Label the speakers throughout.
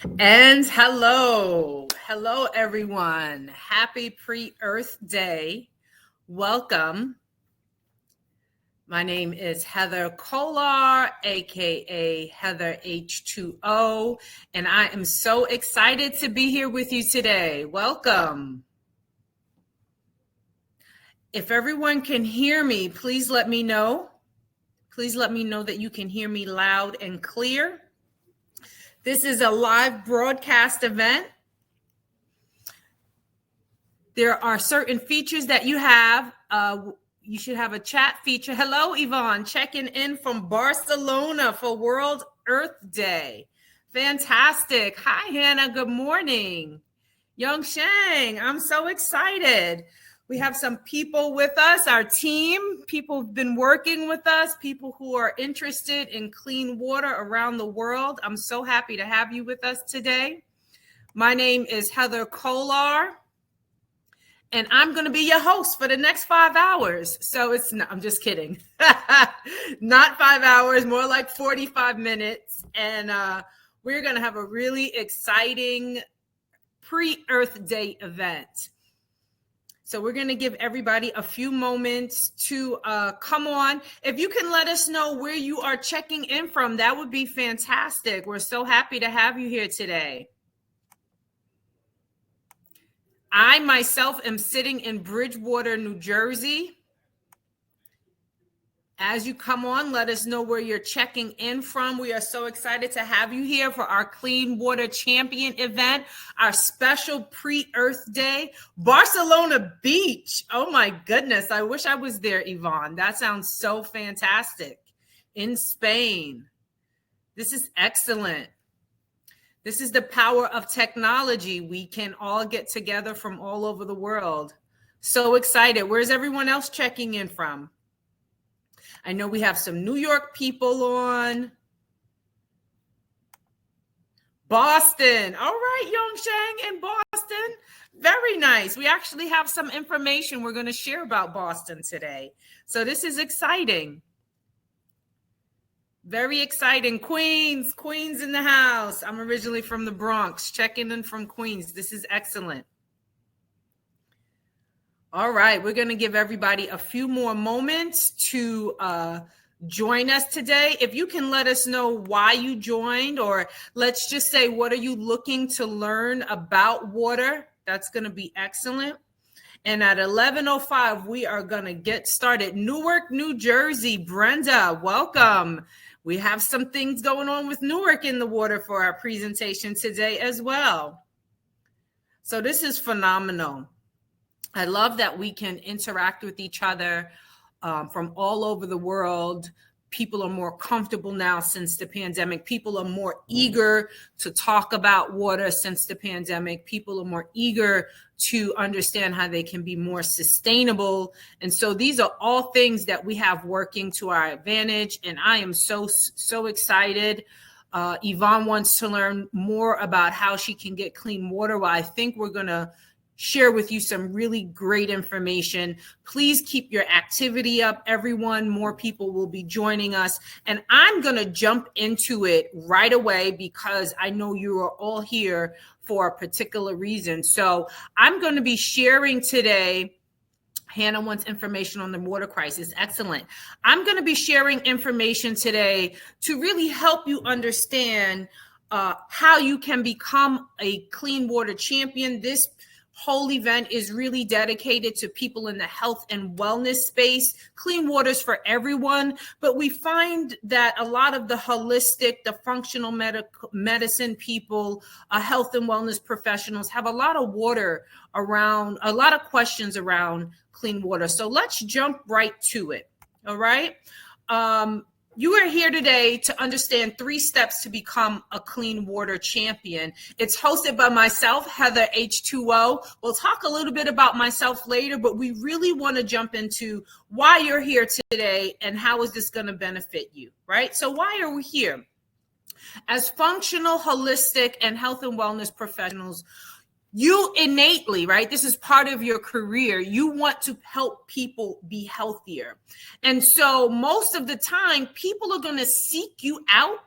Speaker 1: And hello everyone. Happy pre-Earth Day. Welcome. My name is Heather Kolar, aka Heather H2O, and I am so excited to be here with you today. Welcome. If everyone can hear me, please let me know. Please let me know that you can hear me loud and clear. This is a live broadcast event. There are certain features that you have. You should have a chat feature. Hello, Yvonne, checking in from Barcelona for World Earth Day. Fantastic. Hi, Hannah. Good morning. Young Shang, I'm so excited. We have some people with us, our team, people who've been working with us, people who are interested in clean water around the world. I'm so happy to have you with us today. My name is Heather Kolar, and I'm going to be your host for the next 5 hours. So I'm just kidding. Not 5 hours, more like 45 minutes. And we're going to have a really exciting pre-Earth Day event. So we're going to give everybody a few moments to come on. If you can let us know where you are checking in from, that would be fantastic. We're so happy to have you here today. I myself am sitting in Bridgewater, New Jersey. As you come on, let us know where you're checking in from. We are so excited to have you here for our Clean Water Champion event, our special pre-Earth Day, Barcelona Beach. Oh my goodness, I wish I was there, Yvonne. That sounds so fantastic. In Spain. This is excellent. This is the power of technology. We can all get together from all over the world. So excited. Where's everyone else checking in from? I know we have some New York people on. Boston. All right, Young Shang in Boston. Very nice. We actually have some information we're going to share about Boston today. So this is exciting. Very exciting. Queens in the house. I'm originally from the Bronx, checking in from Queens. This is excellent. All right, we're going to give everybody a few more moments to join us today. If you can let us know why you joined, or let's just say, what are you looking to learn about water? That's going to be excellent. And at 11:05, we are going to get started. Newark, New Jersey. Brenda, welcome. We have some things going on with Newark in the water for our presentation today as well. So this is phenomenal. I love that we can interact with each other from all over the world. People are more comfortable now since the pandemic. People are more eager to talk about water since the pandemic. People are more eager to understand how they can be more sustainable. And so these are all things that we have working to our advantage. And I am so excited. Yvonne wants to learn more about how she can get clean water. Well, I think we're going to share with you some really great information. Please keep your activity up, everyone. More people will be joining us. And I'm going to jump into it right away because I know you are all here for a particular reason. So I'm going to be sharing today. Hannah wants information on the water crisis. Excellent. I'm going to be sharing information today to really help you understand how you can become a clean water champion. This whole event is really dedicated to people in the health and wellness space. Clean water's for everyone, but we find that a lot of the holistic, the functional medicine people, health and wellness professionals have a lot of water around, a lot of questions around clean water. So let's jump right to it. All right. You are here today to understand 3 steps to become a clean water champion. It's hosted by myself, Heather H2O. We'll talk a little bit about myself later, but we really want to jump into why you're here today and how is this going to benefit you, right? So why are we here? As functional, holistic, and health and wellness professionals, you innately, right? This is part of your career. You want to help people be healthier. And so most of the time, people are going to seek you out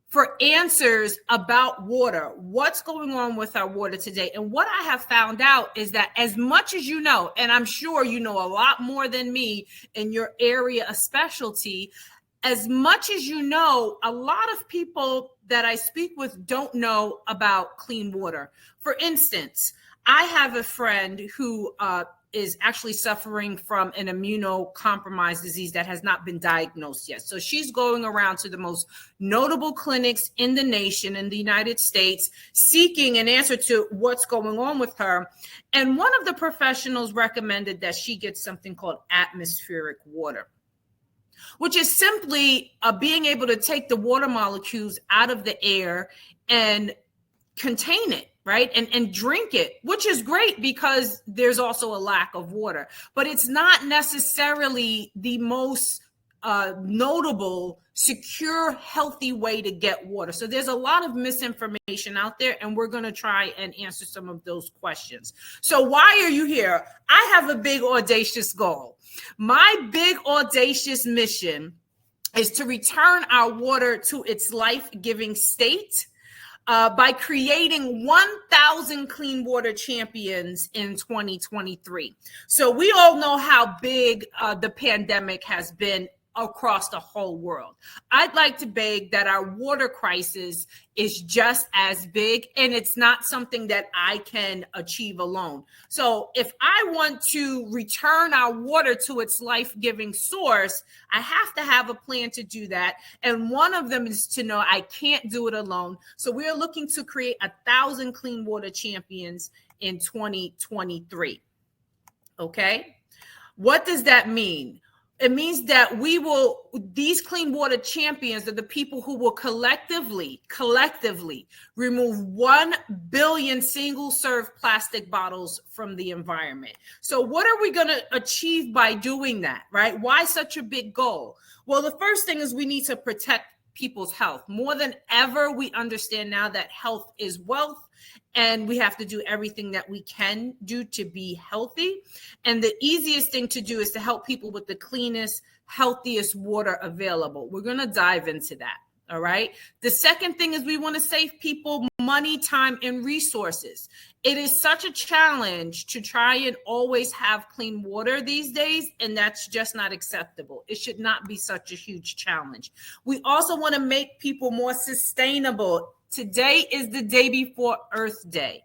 Speaker 1: for answers about water. What's going on with our water today? And what I have found out is that as much as you know, and I'm sure you know a lot more than me in your area of specialty, as much as you know, a lot of people that I speak with don't know about clean water. For instance, I have a friend who is actually suffering from an immunocompromised disease that has not been diagnosed yet. So she's going around to the most notable clinics in the nation, in the United States, seeking an answer to what's going on with her. And one of the professionals recommended that she get something called atmospheric water, which is simply being able to take the water molecules out of the air and contain it, right? And drink it, which is great because there's also a lack of water, but it's not necessarily the most notable, secure, healthy way to get water. So there's a lot of misinformation out there, and we're going to try and answer some of those questions. So why are you here? I have a big, audacious goal. My big, audacious mission is to return our water to its life-giving state by creating 1,000 clean water champions in 2023. So we all know how big the pandemic has been across the whole world. I'd like to beg that our water crisis is just as big, and it's not something that I can achieve alone. So if I want to return our water to its life-giving source, I have to have a plan to do that. And one of them is to know I can't do it alone. So we're looking to create 1,000 clean water champions in 2023. Okay? What does that mean? It means that these clean water champions are the people who will collectively remove 1 billion single-serve plastic bottles from the environment. So what are we going to achieve by doing that, right? Why such a big goal? Well, the first thing is we need to protect people's health. More than ever, we understand now that health is wealth, and we have to do everything that we can do to be healthy. And the easiest thing to do is to help people with the cleanest, healthiest water available. We're going to dive into that. All right. The second thing is we want to save people money, time, and resources. It is such a challenge to try and always have clean water these days, and that's just not acceptable. It should not be such a huge challenge. We also want to make people more sustainable. Today is the day before Earth Day.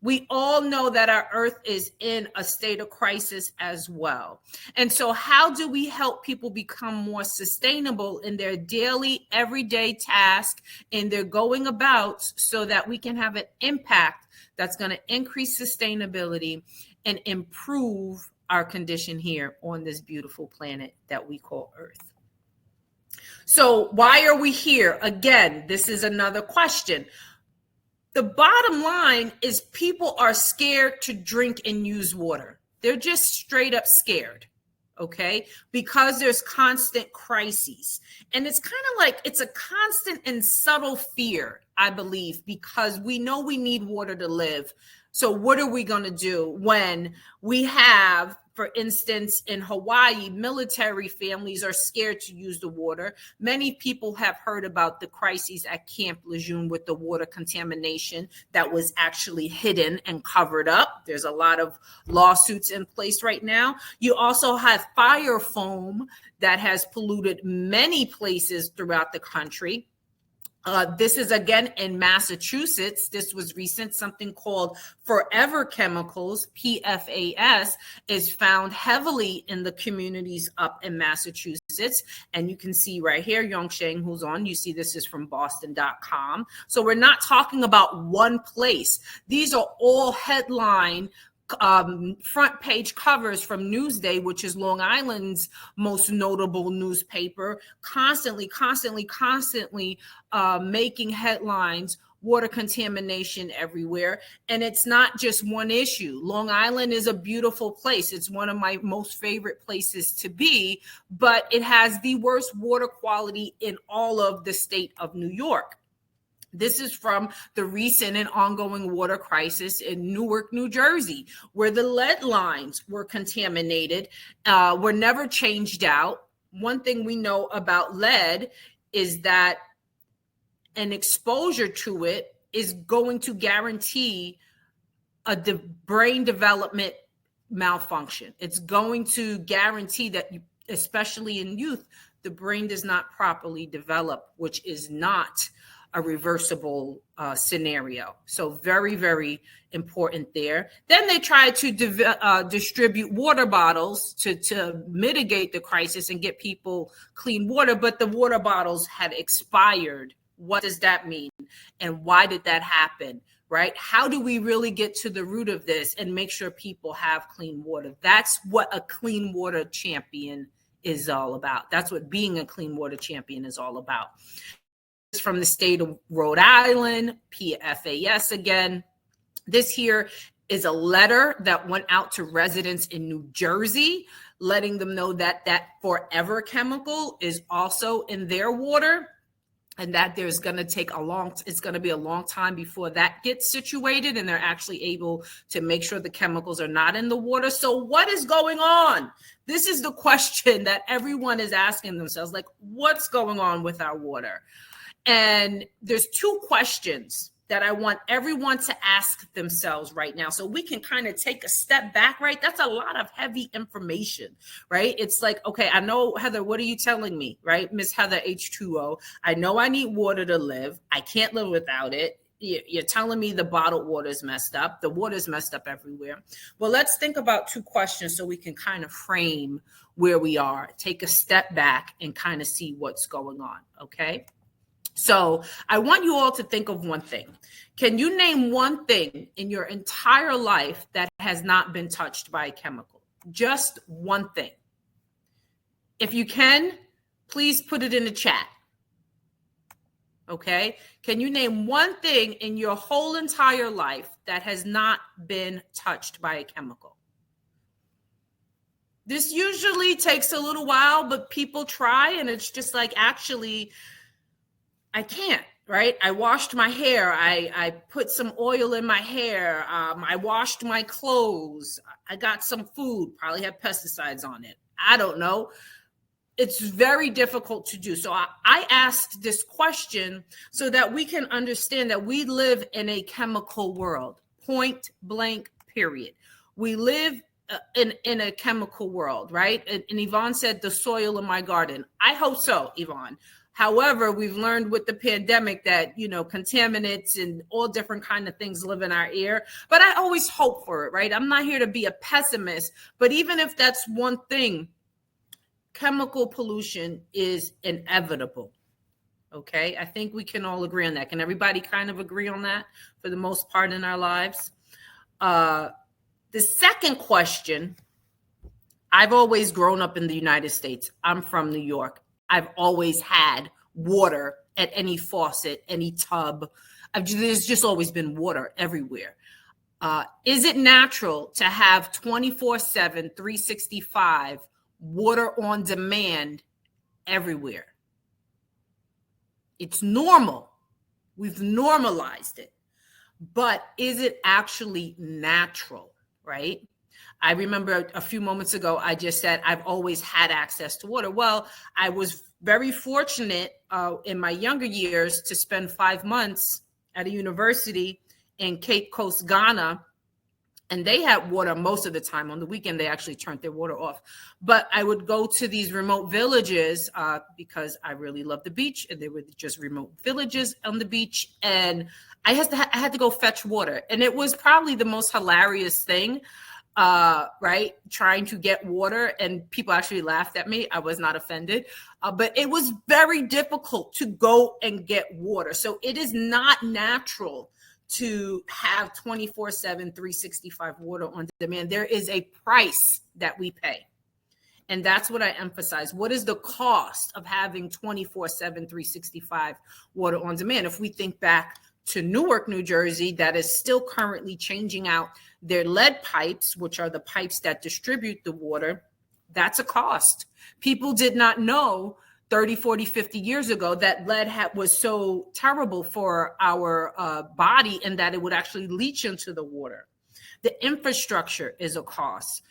Speaker 1: We all know that our Earth is in a state of crisis as well. And so how do we help people become more sustainable in their daily, everyday task and their going about so that we can have an impact that's going to increase sustainability and improve our condition here on this beautiful planet that we call Earth? So why are we here? Again, this is another question. The bottom line is people are scared to drink and use water. They're just straight up scared, okay? Because there's constant crises. And it's kind of like it's a constant and subtle fear, I believe, because we know we need water to live. So what are we going to do when we have, for instance, in Hawaii, military families are scared to use the water. Many people have heard about the crises at Camp Lejeune with the water contamination that was actually hidden and covered up. There's a lot of lawsuits in place right now. You also have fire foam that has polluted many places throughout the country. This is again in Massachusetts. This was recent. Something called Forever Chemicals, PFAS, is found heavily in the communities up in Massachusetts. And you can see right here, Yongsheng, who's on, you see this is from Boston.com. So we're not talking about one place. These are all headline front page covers from Newsday, which is Long Island's most notable newspaper, constantly making headlines, water contamination everywhere. And it's not just one issue. Long Island is a beautiful place. It's one of my most favorite places to be, but it has the worst water quality in all of the state of New York. This is from the recent and ongoing water crisis in Newark, New Jersey, where the lead lines were contaminated, were never changed out. One thing we know about lead is that and exposure to it is going to guarantee a brain development malfunction. It's going to guarantee that, especially in youth, the brain does not properly develop, which is not a reversible scenario. So very, very important there. Then they tried to distribute water bottles to mitigate the crisis and get people clean water, but the water bottles had expired. What does that mean? And why did that happen? Right? How do we really get to the root of this and make sure people have clean water? That's what a clean water champion is all about. That's what being a clean water champion is all about. It's from the state of Rhode Island, PFAS again. This here is a letter that went out to residents in New Jersey, letting them know that that forever chemical is also in their water, and that there's going to take it's going to be a long time before that gets situated and they're actually able to make sure the chemicals are not in the water. So what is going on? This is the question that everyone is asking themselves, like, what's going on with our water? And there's two questions that I want everyone to ask themselves right now, so we can kind of take a step back, right? That's a lot of heavy information, right? It's like, okay, I know, Heather, what are you telling me, right? Miss Heather H2O, I know I need water to live. I can't live without it. You're telling me the bottled water is messed up. The water is messed up everywhere. Well, let's think about two questions so we can kind of frame where we are, take a step back and kind of see what's going on, okay? So I want you all to think of one thing. Can you name one thing in your entire life that has not been touched by a chemical? Just one thing. If you can, please put it in the chat. Okay? Can you name one thing in your whole entire life that has not been touched by a chemical? This usually takes a little while, but people try, and it's just like, actually, I can't, right? I washed my hair. I put some oil in my hair. I washed my clothes. I got some food, probably had pesticides on it. I don't know. It's very difficult to do. So I asked this question so that we can understand that we live in a chemical world, point blank, period. We live in a chemical world, right? And Yvonne said the soil in my garden. I hope so, Yvonne. However, we've learned with the pandemic that, contaminants and all different kind of things live in our air. But I always hope for it, right? I'm not here to be a pessimist, but even if that's one thing, chemical pollution is inevitable. Okay, I think we can all agree on that. Can everybody kind of agree on that for the most part in our lives? The second question, I've always grown up in the United States. I'm from New York. I've always had water at any faucet, any tub. There's just always been water everywhere. Is it natural to have 24/7, 365 water on demand everywhere? It's normal. We've normalized it. But is it actually natural, right? I remember a few moments ago, I just said, I've always had access to water. Well, I was very fortunate in my younger years to spend 5 months at a university in Cape Coast, Ghana. And they had water most of the time. On the weekend, they actually turned their water off. But I would go to these remote villages because I really love the beach. And they were just remote villages on the beach. And I had to go fetch water. And it was probably the most hilarious thing. Right? Trying to get water, and people actually laughed at me. I was not offended, but it was very difficult to go and get water. So it is not natural to have 24/7, 365 water on demand. There is a price that we pay. And that's what I emphasize. What is the cost of having 24/7, 365 water on demand? If we think back to Newark, New Jersey, that is still currently changing out their lead pipes, which are the pipes that distribute the water, that's a cost. People did not know 30, 40, 50 years ago that lead was so terrible for our body and that it would actually leach into the water. The infrastructure is a cost.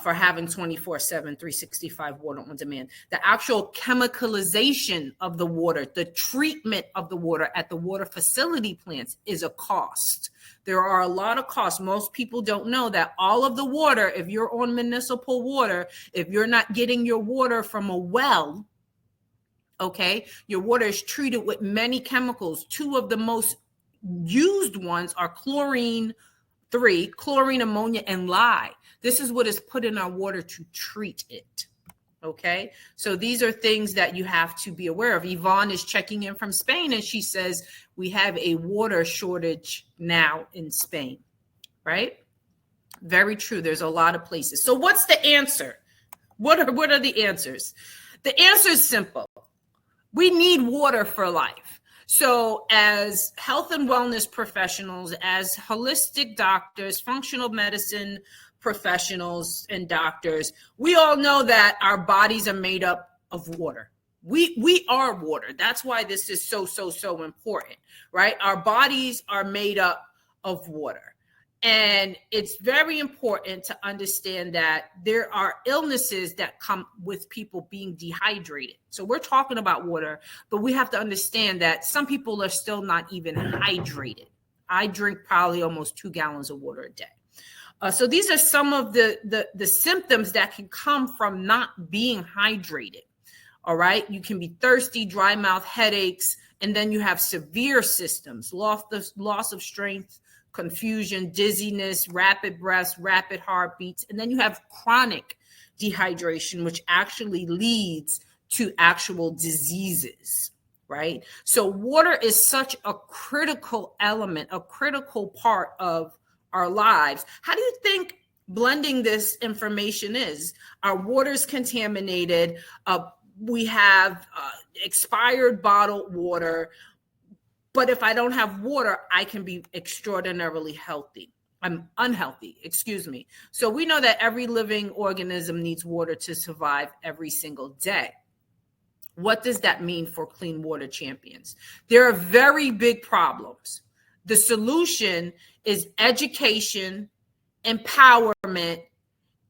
Speaker 1: for having 24/7, 365 water on demand. The actual chemicalization of the water, the treatment of the water at the water facility plants is a cost. There are a lot of costs. Most people don't know that all of the water, if you're on municipal water, if you're not getting your water from a well, okay, your water is treated with many chemicals. Two of the most used ones are chlorine, ammonia, and lye. This is what is put in our water to treat it. Okay, so these are things that you have to be aware of. Yvonne is checking in from Spain, and she says we have a water shortage now in Spain, right? Very true. There's a lot of places. So what's the answer? What are the answers? The answer is simple. We need water for life. So as health and wellness professionals, as holistic doctors, functional medicine professionals and doctors, we all know that our bodies are made up of water. We are water. That's why this is so important, right? Our bodies are made up of water. And it's very important to understand that there are illnesses that come with people being dehydrated. So we're talking about water, but we have to understand that some people are still not even hydrated. I drink probably almost 2 gallons of water a day. So these are some of the symptoms that can come from not being hydrated. All right. You can be thirsty, dry mouth, headaches, and then you have severe symptoms, loss of strength, confusion, dizziness, rapid breaths, rapid heartbeats. And then you have chronic dehydration, which actually leads to actual diseases, right? So water is such a critical element, a critical part of our lives. How do you think blending this information is? Our water's contaminated. We have expired bottled water. But if I don't have water, I can be extraordinarily healthy. I'm unhealthy, excuse me. So we know that every living organism needs water to survive every single day. What does that mean for Clean Water Champions? There are very big problems. The solution is education, empowerment,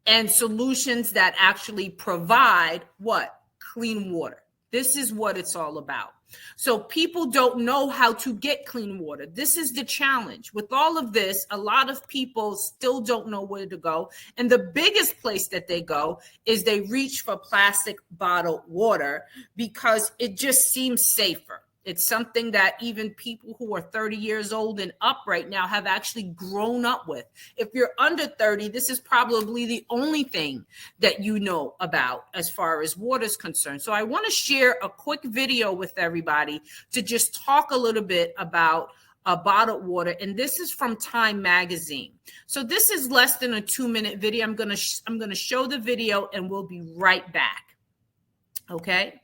Speaker 1: and solutions that actually provide what? Clean water. This is what it's all about. So people don't know how to get clean water. This is the challenge. With all of this, a lot of people still don't know where to go. And the biggest place that they go is they reach for plastic bottled water because it just seems safer. It's something that even people who are 30 years old and up right now have actually grown up with. If you're under 30, this is probably the only thing that you know about as far as water is concerned. So I want to share a quick video with everybody to just talk a little bit about bottled water. And this is from Time Magazine. So this is less than a 2-minute video. I'm going to show the video and we'll be right back. Okay.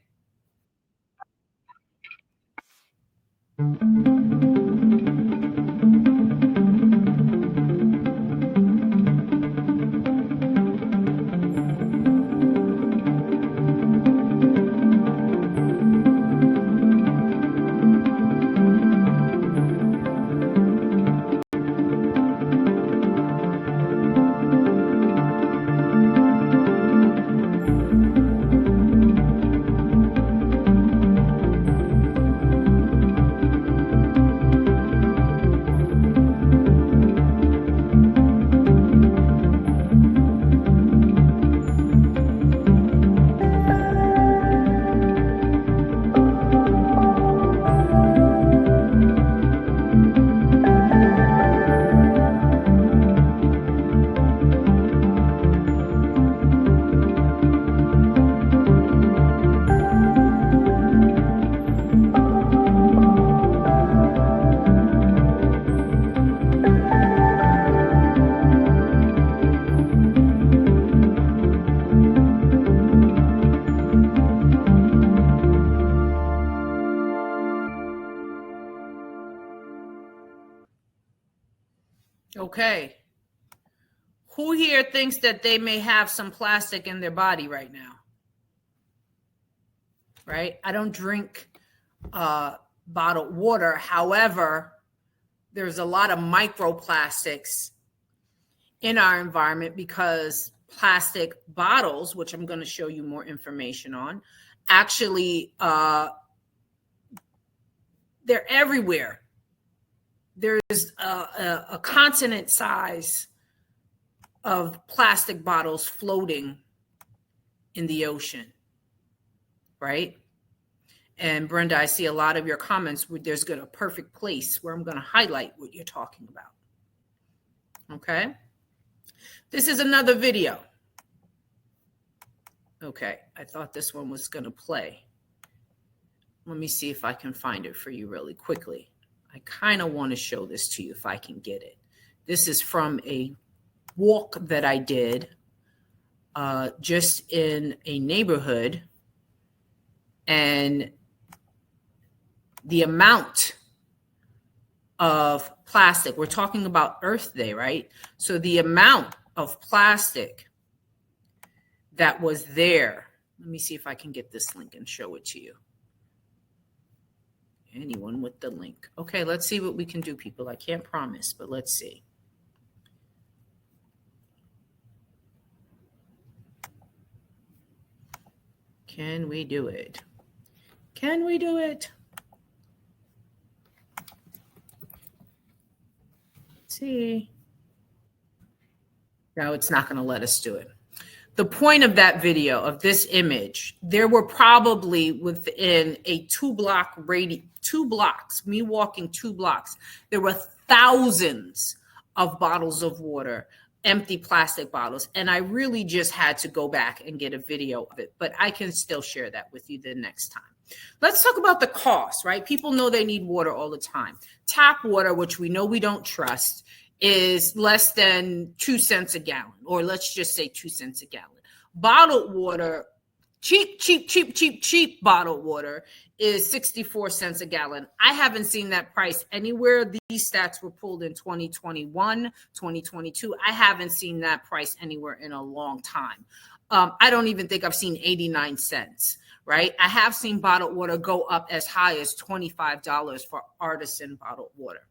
Speaker 1: Okay. Who here thinks that they may have some plastic in their body right now? Right? I don't drink bottled water. However, there's a lot of microplastics in our environment because plastic bottles, which I'm going to show you more information on, actually, they're everywhere. There's a continent size of plastic bottles floating in the ocean, right? And Brenda, I see a lot of your comments where there's a perfect place where I'm going to highlight what you're talking about. Okay. This is another video. Okay. I thought this one was going to play. Let me see if I can find it for you really quickly. I kind of want to show this to you if I can get it. This is from a walk that I did just in a neighborhood, and the amount of plastic, we're talking about Earth Day, right? So the amount of plastic that was there, let me see if I can get this link and show it to you. Anyone with the link. Okay, let's see what we can do, people. I can't promise, but let's see. Can we do it? Can we do it? Let's see. No, it's not going to let us do it. The point of that video, of this image, there were probably within a 2-block radius, 2 blocks, me walking 2 blocks, there were thousands of bottles of water, empty plastic bottles. And I really just had to go back and get a video of it, but I can still share that with you the next time. Let's talk about the cost, right? People know they need water all the time. Tap water, which we know we don't trust, is less than 2 cents a gallon, or let's just say 2 cents a gallon. Bottled water, cheap bottled water is 64 cents a gallon. I haven't seen that price anywhere. These stats were pulled in 2021, 2022. I haven't seen that price anywhere in a long time. I don't even think I've seen 89 cents, right? I have seen bottled water go up as high as $25 for artisan bottled water.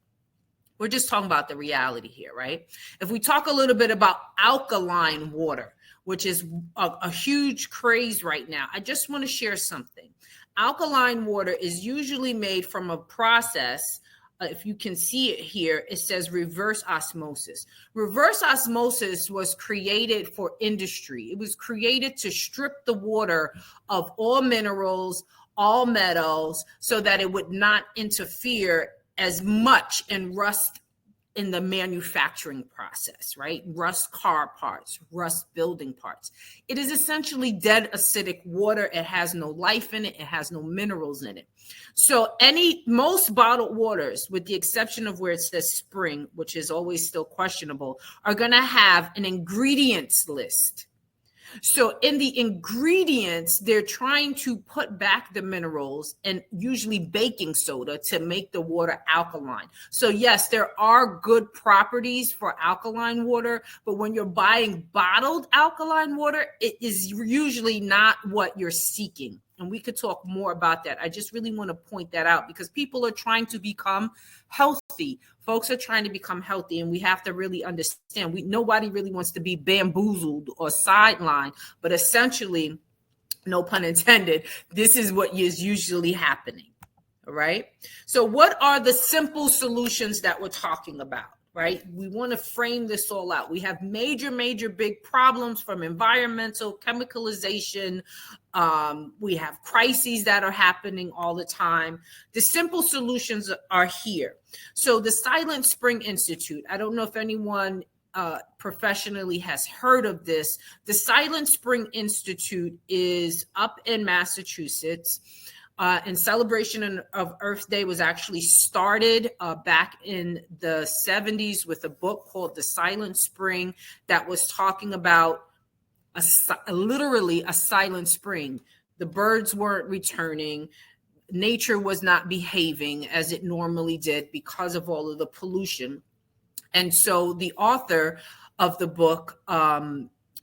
Speaker 1: We're just talking about the reality here, right? If we talk a little bit about alkaline water, which is a huge craze right now, I just want to share something. Alkaline water is usually made from a process. If you can see it here, it says reverse osmosis. Reverse osmosis was created for industry. It was created to strip the water of all minerals, all metals, so that it would not interfere as much and rust in the manufacturing process, right? Rust car parts, rust building parts. It is essentially dead acidic water. It has no life in it. It has no minerals in it. So most bottled waters, with the exception of where it says spring, which is always still questionable, are going to have an ingredients list. So in the ingredients, they're trying to put back the minerals and usually baking soda to make the water alkaline. So yes, there are good properties for alkaline water, but when you're buying bottled alkaline water, it is usually not what you're seeking. And we could talk more about that. I just really want to point that out because people are trying to become healthy. Folks are trying to become healthy, and we have to really understand. Nobody really wants to be bamboozled or sidelined, but essentially, no pun intended, this is what is usually happening. All right. So what are the simple solutions that we're talking about? Right? We want to frame this all out. We have major big problems from environmental chemicalization. We have crises that are happening all the time. The simple solutions are here. So the Silent Spring Institute, I don't know if anyone professionally has heard of this. The Silent Spring Institute is up in Massachusetts. In celebration of Earth Day was actually started back in the 70s with a book called The Silent Spring that was talking about literally a silent spring. The birds weren't returning. Nature was not behaving as it normally did because of all of the pollution. And so the author of the book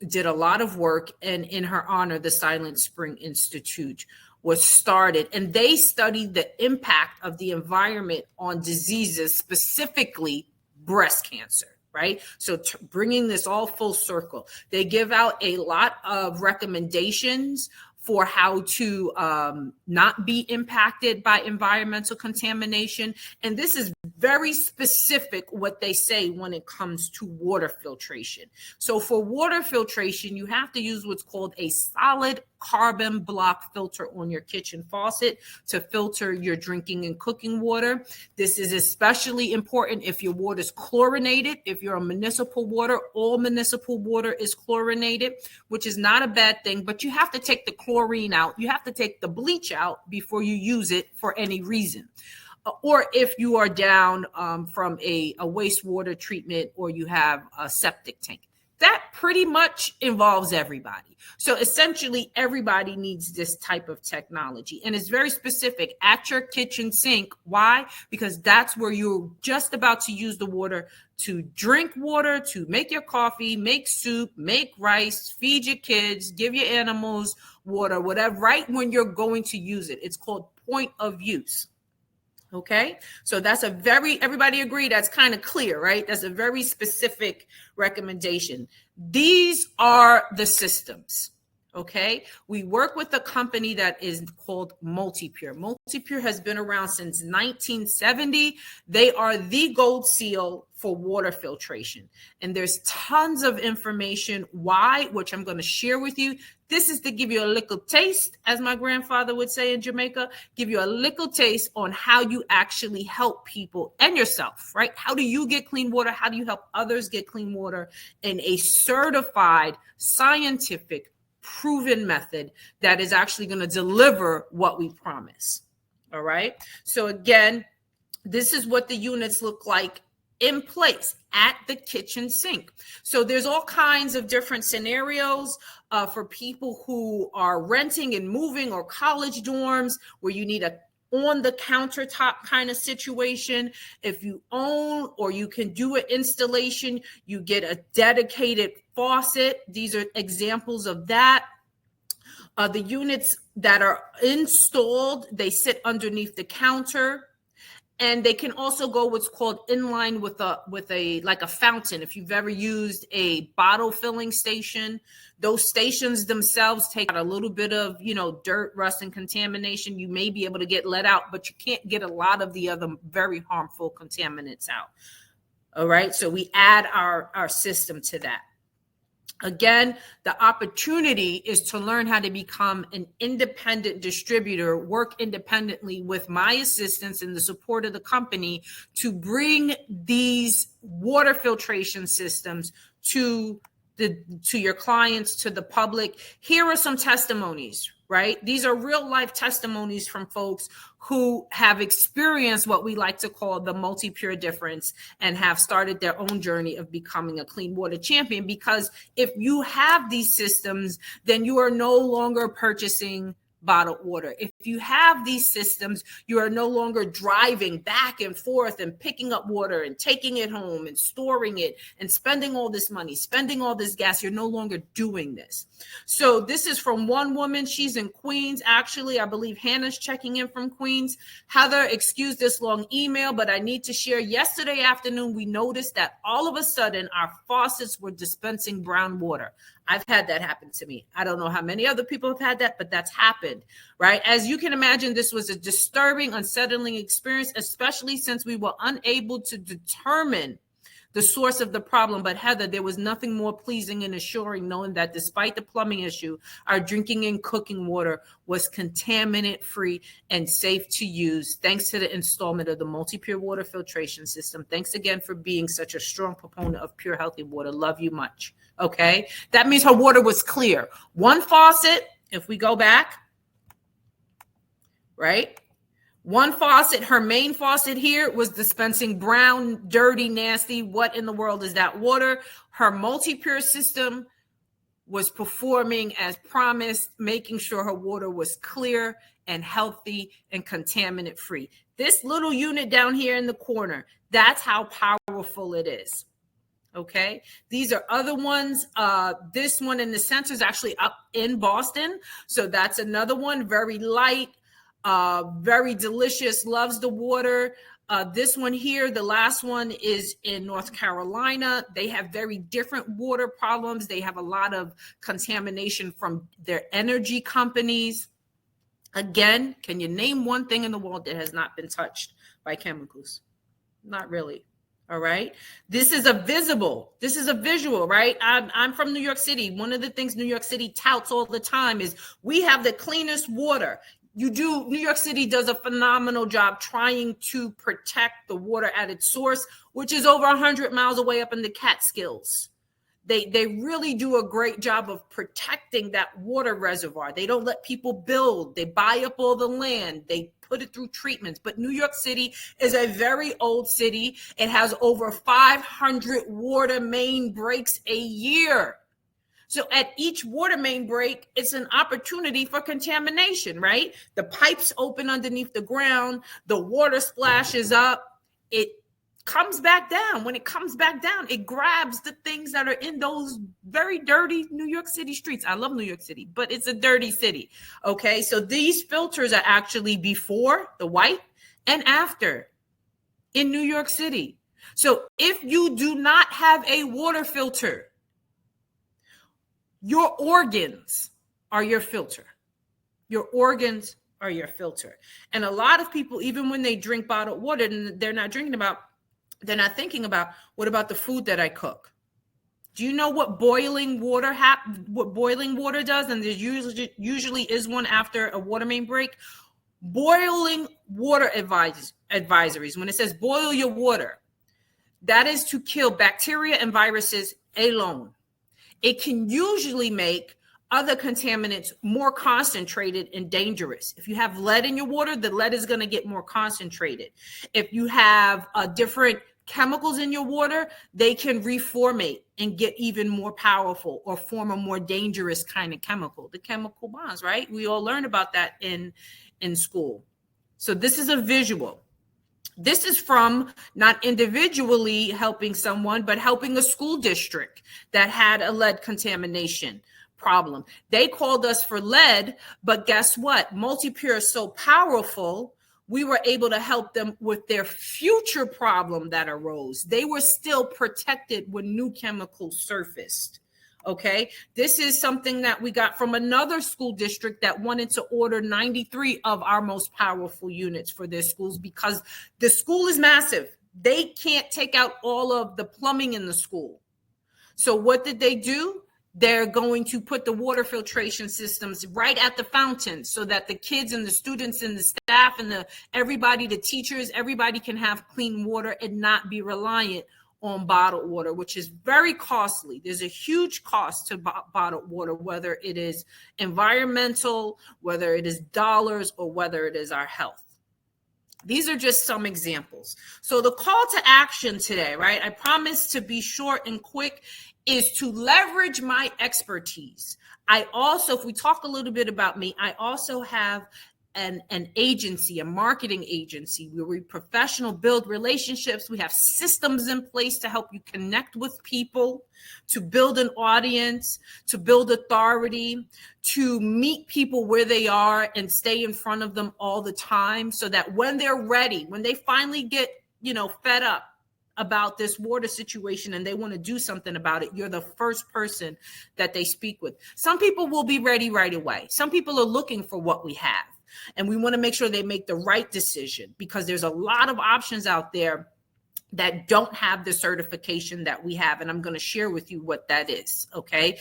Speaker 1: did a lot of work, and in her honor, the Silent Spring Institute was started, and they studied the impact of the environment on diseases, specifically breast cancer. right? So bringing this all full circle, they give out a lot of recommendations for how to not be impacted by environmental contamination. And this is very specific what they say when it comes to water filtration. So for water filtration, you have to use what's called a solid carbon block filter on your kitchen faucet to filter your drinking and cooking water. This is especially important if your water is chlorinated. If you're a municipal water, all municipal water is chlorinated, which is not a bad thing, but you have to take the chlorine out. You have to take the bleach out before you use it for any reason. Or if you are down from a wastewater treatment, or you have a septic tank. That pretty much involves everybody. So essentially, everybody needs this type of technology. And it's very specific at your kitchen sink. Why? Because that's where you're just about to use the water to drink water, to make your coffee, make soup, make rice, feed your kids, give your animals water, whatever, right when you're going to use it. It's called point of use. Okay, so that's everybody agree that's kind of clear, right? That's a very specific recommendation. These are the systems, okay? We work with a company that is called Multipure. Multipure has been around since 1970. They are the gold seal for water filtration. And there's tons of information why, which I'm going to share with you. This is to give you a little taste, as my grandfather would say in Jamaica, give you a little taste on how you actually help people and yourself, right? How do you get clean water? How do you help others get clean water in a certified, scientific, proven method that is actually going to deliver what we promise? All right. So again, this is what the units look like in place at the kitchen sink. So there's all kinds of different scenarios for people who are renting and moving, or college dorms where you need a on the countertop kind of situation. If you own or you can do an installation, you get a dedicated faucet. These are examples of that. The units that are installed, they sit underneath the counter. And they can also go what's called inline with a like a fountain. If you've ever used a bottle filling station, those stations themselves take out a little bit of, dirt, rust, and contamination. You may be able to get let out, but you can't get a lot of the other very harmful contaminants out. All right. So we add our system to that. Again, the opportunity is to learn how to become an independent distributor, work independently with my assistance and the support of the company to bring these water filtration systems to your clients, to the public. Here are some testimonies, right? These are real life testimonies from folks who have experienced what we like to call the Multipure difference and have started their own journey of becoming a clean water champion. Because if you have these systems, then you are no longer purchasing bottled water. If you have these systems, you are no longer driving back and forth and picking up water and taking it home and storing it and spending all this money, spending all this gas. You're no longer doing this. So this is from one woman. She's in Queens. Actually, I believe Hannah's checking in from Queens. Heather, excuse this long email, but I need to share. Yesterday afternoon, we noticed that all of a sudden our faucets were dispensing brown water. I've had that happen to me. I don't know how many other people have had that, but that's happened, right? As you can imagine, this was a disturbing, unsettling experience, especially since we were unable to determine the source of the problem. But Heather, there was nothing more pleasing and assuring knowing that despite the plumbing issue, our drinking and cooking water was contaminant free and safe to use, thanks to the installment of the Multipure water filtration system. Thanks again for being such a strong proponent of pure, healthy water. Love you much. Okay, that means her water was clear. One faucet, if we go back, right? One faucet, her main faucet here was dispensing brown, dirty, nasty. What in the world is that water? Her Multipure system was performing as promised, making sure her water was clear and healthy and contaminant free. This little unit down here in the corner, that's how powerful it is. Okay, these are other ones. This one in the center is actually up in Boston. So that's another one, very light, very delicious, loves the water. This one here, the last one, is in North Carolina. They have very different water problems. They have a lot of contamination from their energy companies. Again, can you name one thing in the world that has not been touched by chemicals? Not really. All right. This is a visual, right? I'm from New York City. One of the things New York City touts all the time is we have the cleanest water. New York City does a phenomenal job trying to protect the water at its source, which is over 100 miles away up in the Catskills. They really do a great job of protecting that water reservoir. They don't let people build. They buy up all the land. They put it through treatments. But New York City is a very old city. It has over 500 water main breaks a year. So at each water main break, it's an opportunity for contamination, right? The pipes open underneath the ground. The water splashes up. It comes back down. When it comes back down, it grabs the things that are in those very dirty New York City streets. I love New York City, but it's a dirty city. Okay, so these filters are actually before, the white, and after in New York City. So if you do not have a water filter, your organs are your filter. Your organs are your filter. And a lot of people, even when they drink bottled water, they're not thinking about, what about the food that I cook? Do you know what boiling water does? And there usually is one after a water main break. Boiling water advisories. When it says boil your water, that is to kill bacteria and viruses alone. It can usually make other contaminants more concentrated and dangerous. If you have lead in your water, the lead is going to get more concentrated. If you have different chemicals in your water, they can reformate and get even more powerful or form a more dangerous kind of chemical, the chemical bonds, right? We all learn about that in school. So this is a visual. This is from not individually helping someone, but helping a school district that had a lead contamination problem. They called us for lead, but guess what? MultiPure is so powerful, we were able to help them with their future problem that arose. They were still protected when new chemicals surfaced. Okay, this is something that we got from another school district that wanted to order 93 of our most powerful units for their schools because the school is massive. They can't take out all of the plumbing in the school. So what did they do? They're going to put the water filtration systems right at the fountain so that the kids and the students and the staff and the teachers, everybody can have clean water and not be reliant on bottled water, which is very costly. There's a huge cost to bottled water, whether it is environmental, whether it is dollars, or whether it is our health. These are just some examples. So the call to action today, right? I promise to be short and quick, is to leverage my expertise. I also, if we talk a little bit about me, I also have an agency, a marketing agency where we professional build relationships. We have systems in place to help you connect with people, to build an audience, to build authority, to meet people where they are and stay in front of them all the time so that when they're ready, when they finally get, fed up about this water situation and they want to do something about it, you're the first person that they speak with. Some people will be ready right away. Some people are looking for what we have. And we want to make sure they make the right decision because there's a lot of options out there that don't have the certification that we have. And I'm going to share with you what that is. Okay.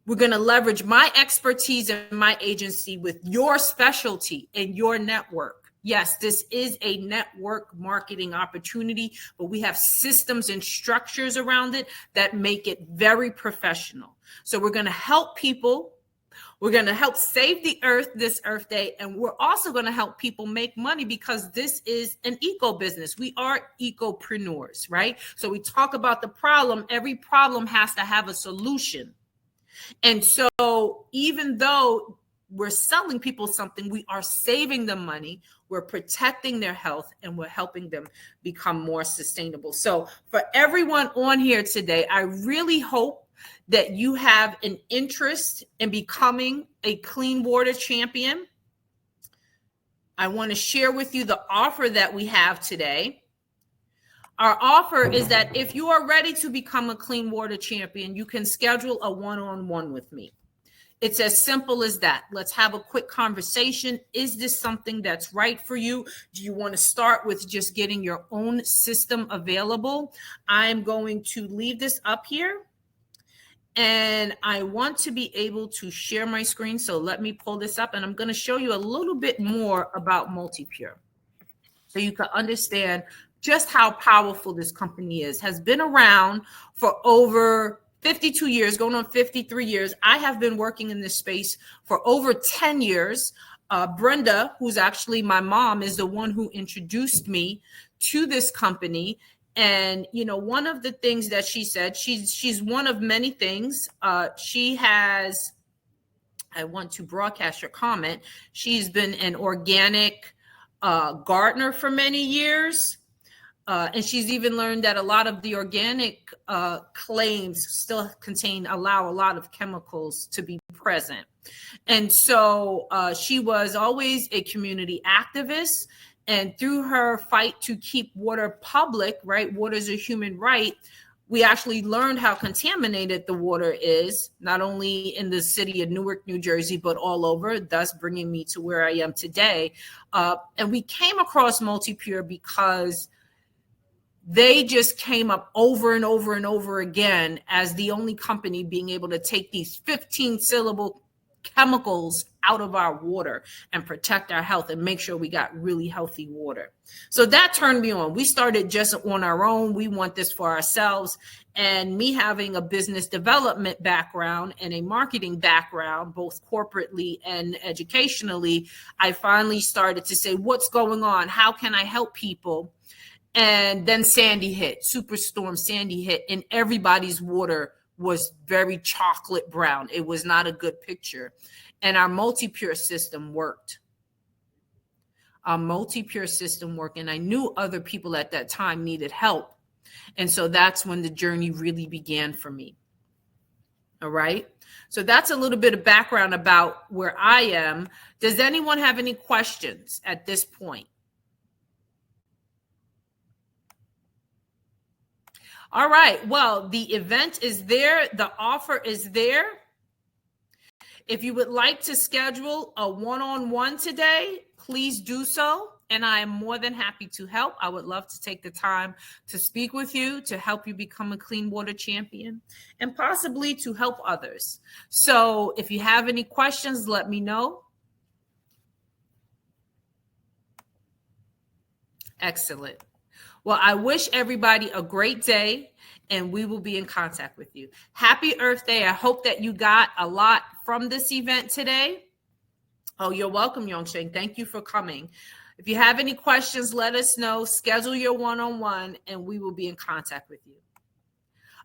Speaker 1: We're going to leverage my expertise and my agency with your specialty and your network. Yes, this is a network marketing opportunity, but we have systems and structures around it that make it very professional. So we're going to help people. We're going to help save the earth this Earth Day. And we're also going to help people make money because this is an eco business. We are ecopreneurs, right? So we talk about the problem. Every problem has to have a solution. And so even though we're selling people something, we are saving them money, we're protecting their health, and we're helping them become more sustainable. So for everyone on here today, I really hope that you have an interest in becoming a clean water champion. I want to share with you the offer that we have today. Our offer is that if you are ready to become a clean water champion, you can schedule a one-on-one with me. It's as simple as that. Let's have a quick conversation. Is this something that's right for you? Do you want to start with just getting your own system available? I'm going to leave this up here. And I want to be able to share my screen. So let me pull this up, and I'm going to show you a little bit more about MultiPure so you can understand just how powerful this company is. Has been around for over 52 years, going on 53 years. I have been working in this space for over 10 years. Brenda, who's actually my mom, is the one who introduced me to this company. And, you know, one of the things that she said, she's one of many things. She has, I want to broadcast your comment. She's been an organic gardener for many years. And she's even learned that a lot of the organic claims still allow a lot of chemicals to be present. And so she was always a community activist. And through her fight to keep water public, right? Water is a human right. We actually learned how contaminated the water is, not only in the city of Newark, New Jersey, but all over, thus bringing me to where I am today. And we came across MultiPure because they just came up over and over and over again as the only company being able to take these 15-syllable chemicals out of our water and protect our health and make sure we got really healthy water. So that turned me on. We started just on our own. We want this for ourselves. And me having a business development background and a marketing background, both corporately and educationally, I finally started to say, what's going on? How can I help people? And then Sandy hit, Superstorm Sandy hit, and everybody's water was very chocolate brown. It was not a good picture. And our MultiPure system worked. Our MultiPure system worked. And I knew other people at that time needed help. And so that's when the journey really began for me. All right. So that's a little bit of background about where I am. Does anyone have any questions at this point? All right. Well, the event is there. The offer is there. If you would like to schedule a one-on-one today, please do so. And I am more than happy to help. I would love to take the time to speak with you, to help you become a clean water champion, and possibly to help others. So if you have any questions, let me know. Excellent. Well, I wish everybody a great day, and we will be in contact with you. Happy Earth Day. I hope that you got a lot from this event today. Oh, you're welcome, Yongsheng. Thank you for coming. If you have any questions, let us know. Schedule your one-on-one, and we will be in contact with you.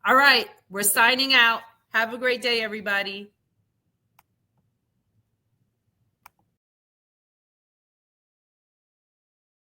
Speaker 1: All right, we're signing out. Have a great day, everybody.